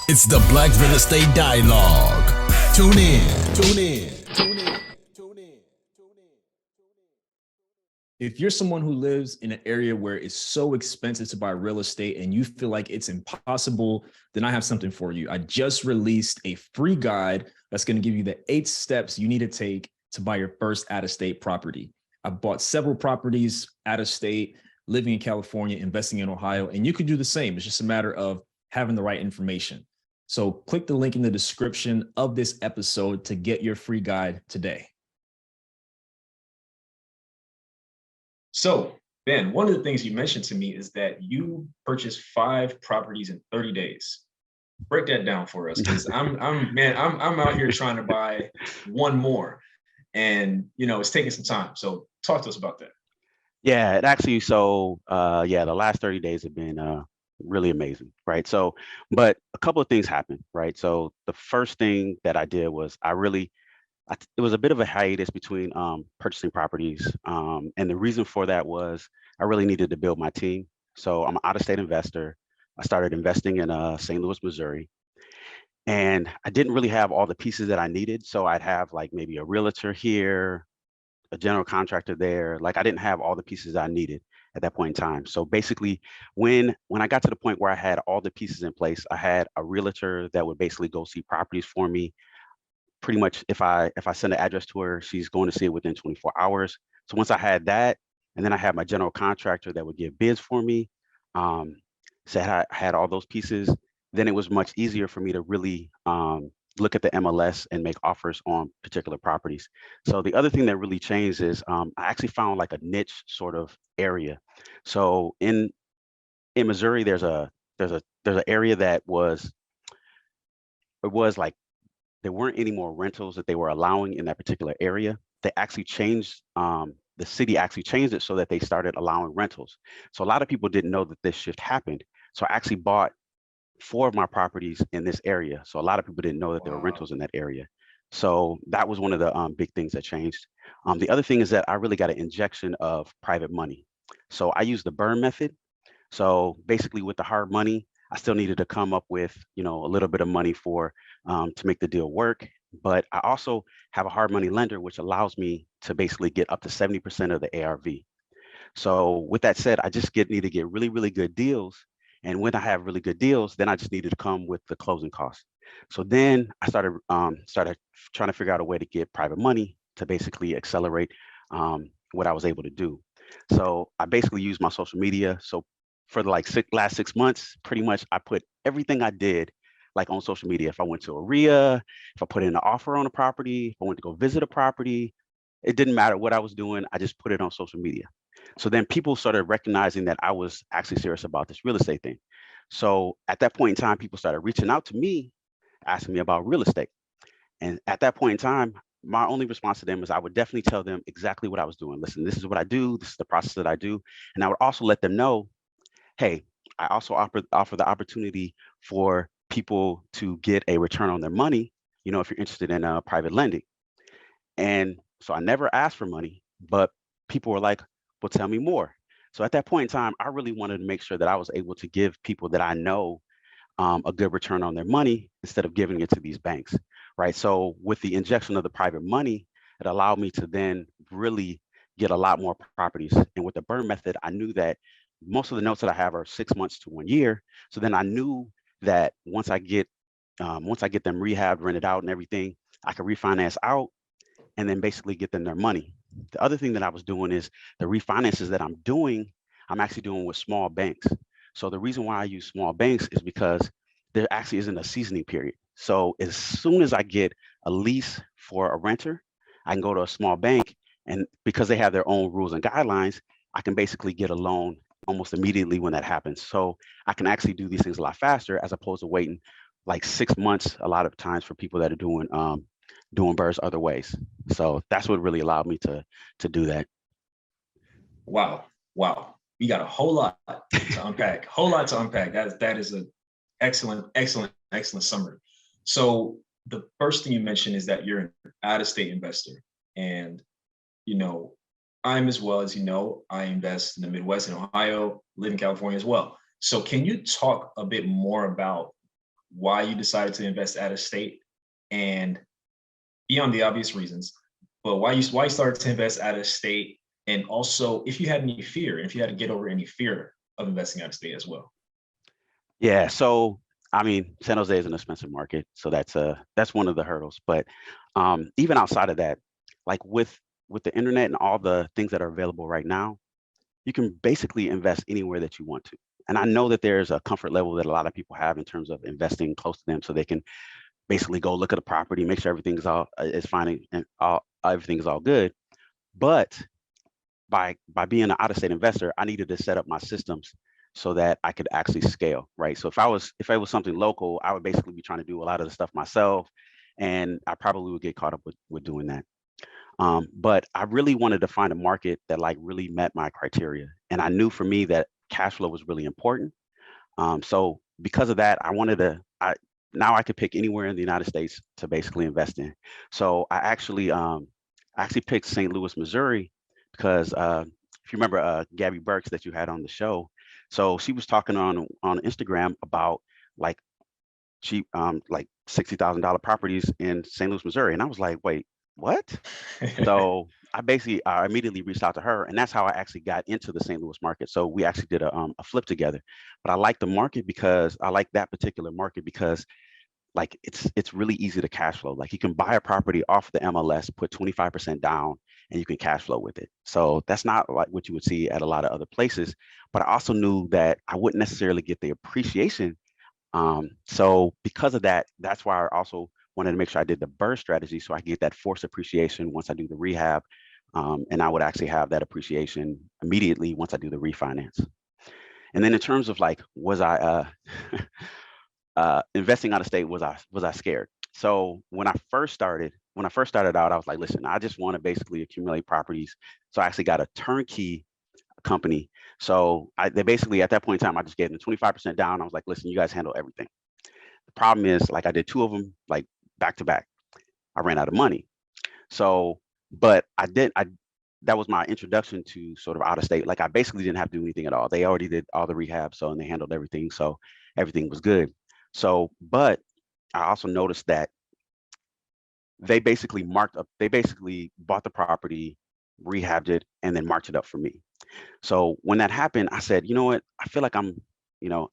It's the Black Real Estate Dialogue. Tune in. Tune in. Tune in. Tune in. If you're someone who lives in an area where it's so expensive to buy real estate and you feel like it's impossible, then I have something for you. I just released a free guide that's going to give you the 8 steps you need to take to buy your first out-of-state property. I bought several properties out of state, living in California, investing in Ohio, and you could do the same. It's just a matter of having the right information. So click the link in the description of this episode to get your free guide today. So, Ben, one of the things you mentioned to me is that you purchased 5 properties in 30 days. Break that down for us, because I'm out here trying to buy one more, and it's taking some time. So, talk to us about that. Yeah, it actually, the last 30 days have been really amazing, right? So, but a couple of things happened, right? So the first thing that I did was it was a bit of a hiatus between purchasing properties. And the reason for that was I really needed to build my team. So I'm an out-of-state investor. I started investing in St. Louis, Missouri. And I didn't really have all the pieces that I needed. So I'd have like maybe a realtor here, a general contractor there. Like I didn't have all the pieces I needed at that point in time. So basically, when I got to the point where I had all the pieces in place, I had a realtor that would basically go see properties for me. Pretty much, if I send an address to her, she's going to see it within 24 hours. So once I had that, and then I had my general contractor that would give bids for me. So I had all those pieces, then it was much easier for me to really look at the MLS and make offers on particular properties. So the other thing that really changed is I actually found like a niche sort of area. So in Missouri, there's an area that was like there weren't any more rentals that they were allowing in that particular area. They actually changed the city actually changed it so that they started allowing rentals. So a lot of people didn't know that this shift happened. So I actually bought 4 of my properties in this area. So a lot of people didn't know that there were Wow. rentals in that area. So that was one of the big things that changed. The other thing is that I really got an injection of private money. So I used the burn method. So basically with the hard money, I still needed to come up with, a little bit of money for to make the deal work. But I also have a hard money lender, which allows me to basically get up to 70% of the ARV. So with that said, I just need to get really, really good deals. And when I have really good deals, then I just needed to come with the closing costs. So then I started trying to figure out a way to get private money to basically accelerate what I was able to do. So I basically used my social media. So for the last 6 months, pretty much I put everything I did like on social media. If I went to a RIA, if I put in an offer on a property, if I went to go visit a property, it didn't matter what I was doing. I just put it on social media. So then people started recognizing that I was actually serious about this real estate thing. So at that point in time, people started reaching out to me, asking me about real estate. And at that point in time, my only response to them is I would definitely tell them exactly what I was doing. Listen, this is what I do. This is the process that I do. And I would also let them know, hey, I also offer the opportunity for people to get a return on their money, if you're interested in private lending. And so I never asked for money, but people were like, well, tell me more. So at that point in time, I really wanted to make sure that I was able to give people that I know a good return on their money instead of giving it to these banks, right? So with the injection of the private money, it allowed me to then really get a lot more properties. And with the burn method, I knew that most of the notes that I have are 6 months to 1 year. So then I knew that once I get them rehabbed, rented out, and everything, I could refinance out and then basically get them their money. The other thing that I was doing is the refinances that I'm actually doing with small banks. So the reason why I use small banks is because there actually isn't a seasoning period. So as soon as I get a lease for a renter, I can go to a small bank, and because they have their own rules and guidelines, I can basically get a loan almost immediately when that happens. So I can actually do these things a lot faster as opposed to waiting like 6 months a lot of times for people that are doing burrs other ways. So that's what really allowed me to do that. Wow. Wow. We got a whole lot to unpack. Whole lot to unpack. That is an excellent summary. So the first thing you mentioned is that you're an out-of-state investor. And, you know, I'm as well, as you know, I invest in the Midwest in Ohio, live in California as well. So can you talk a bit more about why you decided to invest out of state, and beyond the obvious reasons, but why you started to invest out of state, and also if you had any fear, if you had to get over any fear of investing out of state as well. Yeah, so I mean, San Jose is an expensive market, so that's one of the hurdles. But even outside of that, like with the internet and all the things that are available right now, you can basically invest anywhere that you want to. And I know that there's a comfort level that a lot of people have in terms of investing close to them, so they can basically go look at a property, make sure everything's all is fine and all everything's all good. But by being an out-of-state investor, I needed to set up my systems so that I could actually scale, right? So if I was something local, I would basically be trying to do a lot of the stuff myself, and I probably would get caught up with doing that. But I really wanted to find a market that like really met my criteria, and I knew for me that cash flow was really important. So because of that, now I could pick anywhere in the United States to basically invest in. So I actually picked St. Louis, Missouri, because if you remember Gabby Burks that you had on the show, so she was talking on Instagram about like cheap like $60,000 properties in St. Louis, Missouri, and I was like, wait, what? So I immediately reached out to her, and that's how I actually got into the St. Louis market. So we actually did a flip together. But I like the market because I like that particular market because like it's really easy to cash flow. Like you can buy a property off the MLS, put 25% down, and you can cash flow with it. So that's not like what you would see at a lot of other places. But I also knew that I wouldn't necessarily get the appreciation. So because of that, that's why I also wanted to make sure I did the BRRRR strategy so I could get that forced appreciation once I do the rehab. And I would actually have that appreciation immediately once I do the refinance. And then in terms of like, was I investing out of state, was I scared? So when I first started out, I was like, listen, I just want to basically accumulate properties. So I actually got a turnkey company. So they basically at that point in time, I just gave them 25% down. I was like, listen, you guys handle everything. The problem is like I did two of them like back to back. I ran out of money. So, but I that was my introduction to sort of out of state. Like I basically didn't have to do anything at all. They already did all the rehab, so and they handled everything. So everything was good. So, but I also noticed that they basically bought the property, rehabbed it, and then marked it up for me. So when that happened, I said, you know what? I feel like you know,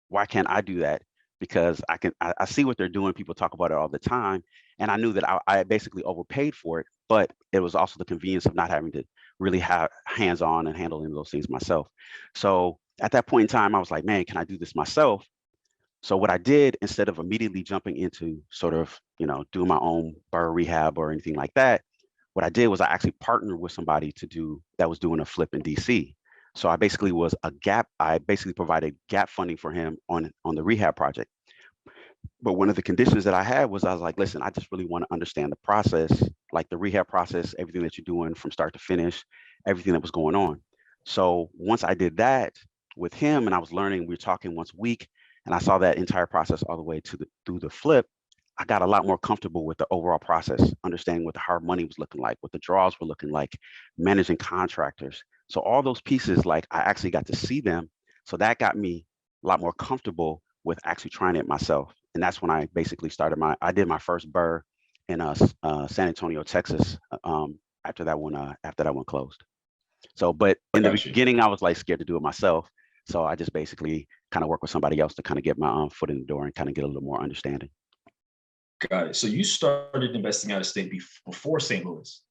why can't I do that? Because I see what they're doing. People talk about it all the time. And I knew that I basically overpaid for it, but it was also the convenience of not having to really have hands-on and handling those things myself. So at that point in time, I was like, man, can I do this myself? So what I did, instead of immediately jumping into sort of, doing my own BRRRR rehab or anything like that, what I did was I actually partnered with somebody that was doing a flip in DC. So I basically provided gap funding for him on the rehab project. But one of the conditions that I had was I was like, listen, I just really want to understand the process, like the rehab process, everything that you're doing from start to finish, everything that was going on. So once I did that with him and I was learning, we were talking once a week, and I saw that entire process all the way through the flip, I got a lot more comfortable with the overall process, understanding what the hard money was looking like, what the draws were looking like, managing contractors. So all those pieces, like I actually got to see them. So that got me a lot more comfortable with actually trying it myself. And that's when I basically I did my first BRRRR in San Antonio, Texas, after that one closed. So, but I in the got you. beginning, I was like scared to do it myself. So I just basically kind of work with somebody else to kind of get my foot in the door and kind of get a little more understanding. Got it. So you started investing out of state before St. Louis.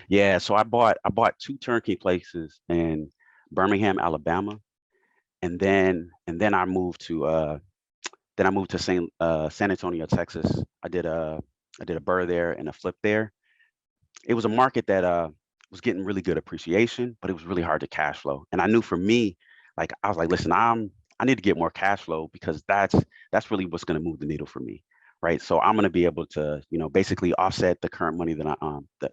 Yeah, so I bought two turnkey places in Birmingham, Alabama, and then I moved to San Antonio, Texas. I did a BRRRR there and a flip there. It was a market that was getting really good appreciation, but it was really hard to cash flow. And I knew for me, like I was like, listen, I need to get more cash flow because that's really what's going to move the needle for me, right? So I'm going to be able to, basically offset the current money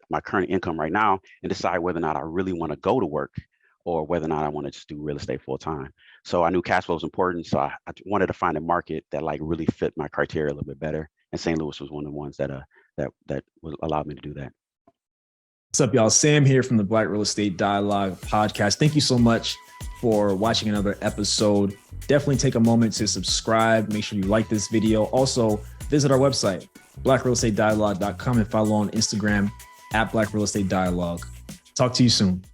my current income right now, and decide whether or not I really want to go to work or whether or not I want to just do real estate full time. So I knew cash flow was important. So I wanted to find a market that like really fit my criteria a little bit better. And St. Louis was one of the ones that allowed me to do that. What's up, y'all? Sam here from the Black Real Estate Dialogue podcast. Thank you so much for watching another episode. Definitely take a moment to subscribe. Make sure you like this video. Also, visit our website, blackrealestatedialogue.com, and follow on Instagram at Black Real Estate Dialogue. Talk to you soon.